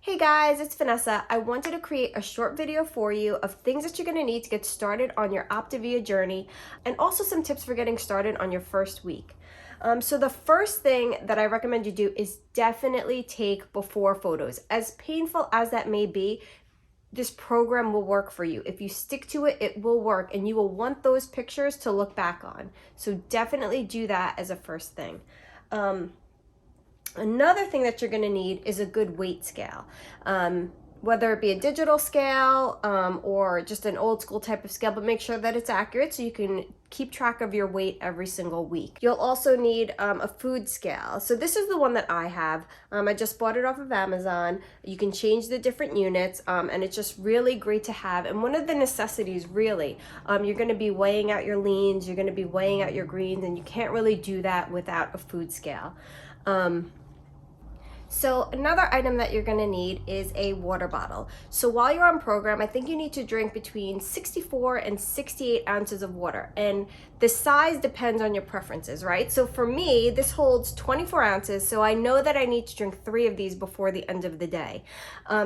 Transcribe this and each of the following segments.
Hey guys, it's Vanessa. I wanted to create a short video for you of things that you're going to need to get started on your OPTAVIA journey and also some tips for getting started on your first week. So the first thing that I recommend you do is definitely take before photos. As painful as that may be, this program will work for you. If you stick to it, it will work and you will want those pictures to look back on. So definitely do that as a first thing. Another thing that you're going to need is a good weight scale, whether it be a digital scale or just an old school type of scale, but make sure that it's accurate so you can keep track of your weight every single week. You'll also need a food scale. So this is the one that I have. I just bought it off of Amazon. You can change the different units and it's just really great to have. And one of the necessities really, you're going to be weighing out your leans, you're going to be weighing out your greens, and you can't really do that without a food scale. So another item that you're going to need is a water bottle. So while you're on program, I think you need to drink between 64 and 68 ounces of water. And the size depends on your preferences, right? So for me, this holds 24 ounces. So I know that I need to drink 3 of these before the end of the day.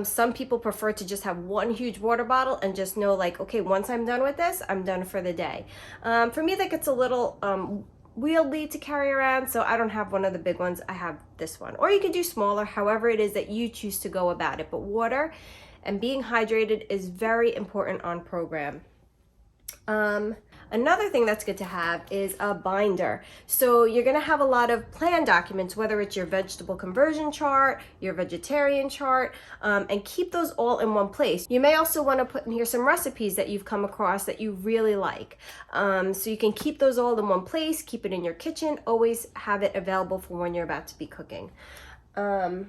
Some people prefer to just have one huge water bottle and just know like, okay, once I'm done with this, I'm done for the day. For me, that gets a little wieldy to carry around, so I don't have one of the big ones. I have this one, or you can do smaller, however it is that you choose to go about it. But water and being hydrated is very important on program. Another thing that's good to have is a binder. So you're going to have a lot of plan documents, whether it's your vegetable conversion chart, your vegetarian chart, and keep those all in one place. You may also want to put in here some recipes that you've come across that you really like. So you can keep those all in one place, keep it in your kitchen, always have it available for when you're about to be cooking. Another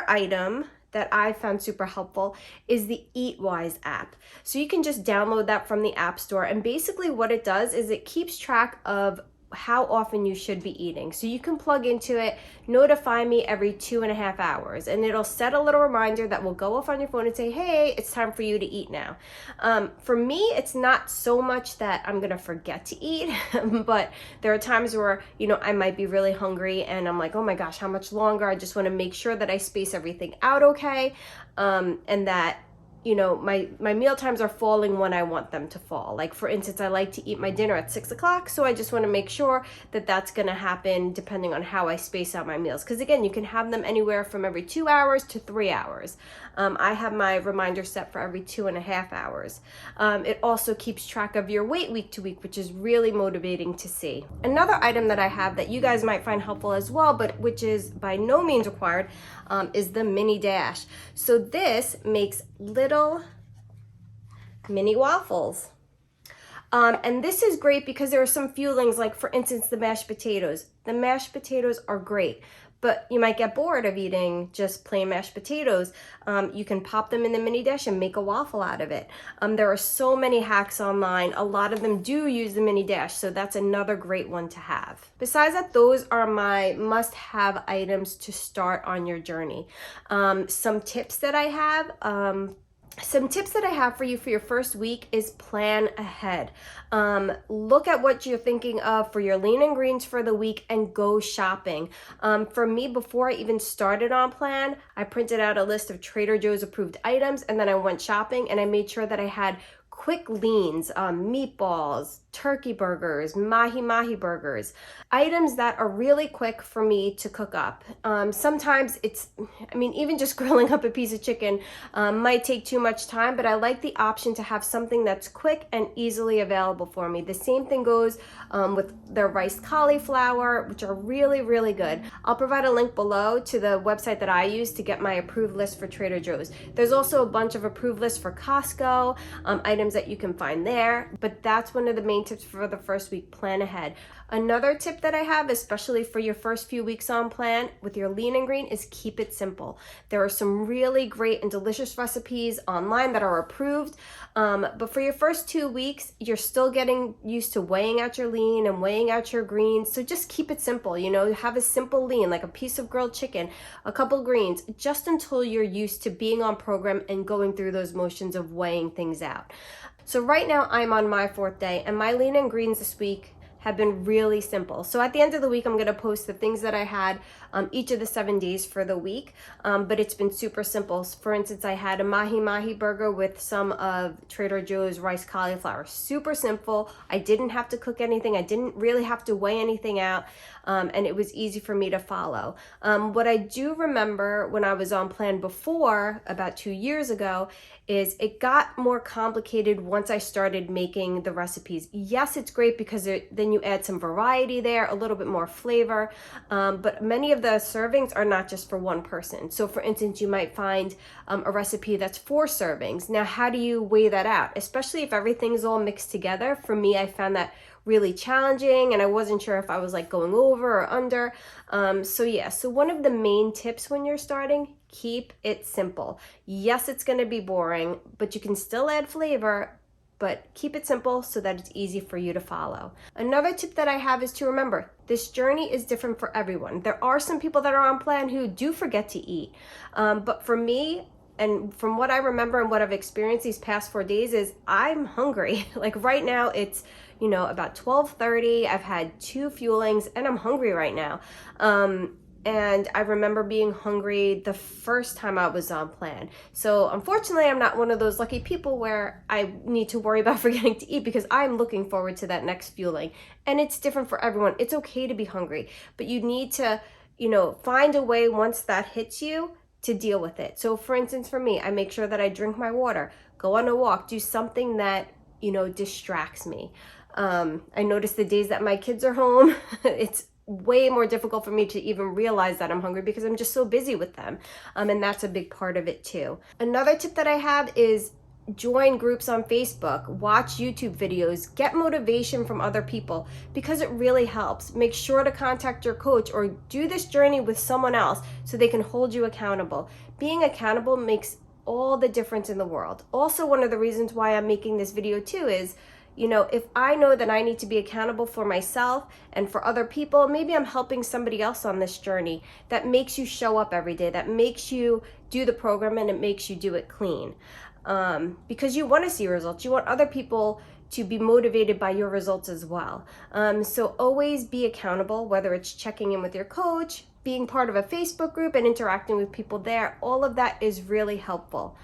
item that I found super helpful is the EatWise app. So you can just download that from the App Store, and basically what it does is it keeps track of how often you should be eating. So you can plug into it, notify me every 2.5 hours, and it'll set a little reminder that will go off on your phone and say, hey, it's time for you to eat now. For me, it's not so much that I'm gonna forget to eat, but there are times where, I might be really hungry and I'm like, oh my gosh, how much longer? I just wanna make sure that I space everything out okay, and that my meal times are falling when I want them to fall. Like for instance, I like to eat my dinner at 6 o'clock, so I just want to make sure that that's going to happen depending on how I space out my meals. Because again, you can have them anywhere from every 2 hours to 3 hours. I have my reminder set for every 2.5 hours. It also keeps track of your weight week to week, which is really motivating to see. Another item that I have that you guys might find helpful as well, but which is by no means required, is the mini dash. So this makes little mini waffles. And this is great because there are some fuelings, like for instance, the mashed potatoes. The mashed potatoes are great, but you might get bored of eating just plain mashed potatoes. You can pop them in the mini dash and make a waffle out of it. There are so many hacks online. A lot of them do use the mini dash, so that's another great one to have. Besides that, those are my must-have items to start on your journey. Some tips that I have for you for your first week is plan ahead. Look at what you're thinking of for your lean and greens for the week and go shopping. For me, before I even started on plan, I printed out a list of Trader Joe's approved items, and then I went shopping and I made sure that I had quick leans, meatballs, turkey burgers, mahi burgers, items that are really quick for me to cook up. Sometimes even just grilling up a piece of chicken might take too much time, but I like the option to have something that's quick and easily available for me. The same thing goes with their riced cauliflower, which are really, really good. I'll provide a link below to the website that I use to get my approved list for Trader Joe's. There's also a bunch of approved lists for Costco, items that you can find there, but that's one of the main tips for the first week. Plan ahead. Another tip that I have, especially for your first few weeks on plan with your lean and green, is keep it simple. There are some really great and delicious recipes online that are approved, but for your first 2 weeks, you're still getting used to weighing out your lean and weighing out your greens, so just keep it simple. Have a simple lean, like a piece of grilled chicken, a couple greens, just until you're used to being on program and going through those motions of weighing things out. So right now I'm on my 4th day, and my lean and greens this week have been really simple. So at the end of the week, I'm gonna post the things that I had each of the 7 days for the week, but it's been super simple. For instance, I had a mahi burger with some of Trader Joe's rice cauliflower. Super simple. I didn't have to cook anything. I didn't really have to weigh anything out, and it was easy for me to follow. What I do remember when I was on plan before, about 2 years ago, is it got more complicated once I started making the recipes. Yes, it's great because then you add some variety there, a little bit more flavor, but many of the servings are not just for one person. So for instance, you might find a recipe that's 4 servings. Now, how do you weigh that out? Especially if everything's all mixed together. For me, I found that really challenging, and I wasn't sure if I was like going over or under. So one of the main tips when you're starting, keep it simple. Yes, it's going to be boring, but you can still add flavor, but keep it simple so that it's easy for you to follow. Another tip that I have is to remember, this journey is different for everyone. There are some people that are on plan who do forget to eat, but for me, and from what I remember and what I've experienced these past 4 days, is I'm hungry. Like right now it's, about 12:30. I've had 2 fuelings and I'm hungry right now. And I remember being hungry the first time I was on plan. So unfortunately, I'm not one of those lucky people where I need to worry about forgetting to eat, because I'm looking forward to that next fueling. And it's different for everyone. It's okay to be hungry, but you need to, find a way once that hits you to deal with it. So for instance, for me, I make sure that I drink my water, go on a walk, do something that, distracts me. I notice the days that my kids are home, it's way more difficult for me to even realize that I'm hungry because I'm just so busy with them. And that's a big part of it too. Another tip that I have is join groups on Facebook, watch YouTube videos, get motivation from other people, because it really helps. Make sure to contact your coach or do this journey with someone else so they can hold you accountable. Being accountable makes all the difference in the world. Also, one of the reasons why I'm making this video too is, if I know that I need to be accountable for myself and for other people, maybe I'm helping somebody else on this journey. That makes you show up every day, that makes you do the program, and it makes you do it clean. Because you want to see results. You want other people to be motivated by your results as well. So always be accountable, whether it's checking in with your coach, being part of a Facebook group and interacting with people there. All of that is really helpful.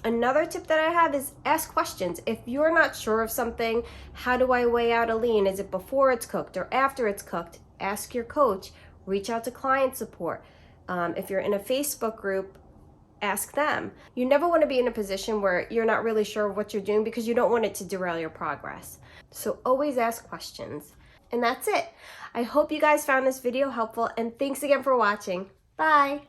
Another tip that I have is ask questions. If you're not sure of something, how do I weigh out a lean? Is it before it's cooked or after it's cooked? Ask your coach. Reach out to client support. If you're in a Facebook group, ask them. You never want to be in a position where you're not really sure of what you're doing, because you don't want it to derail your progress. So always ask questions. And that's it. I hope you guys found this video helpful, and thanks again for watching. Bye.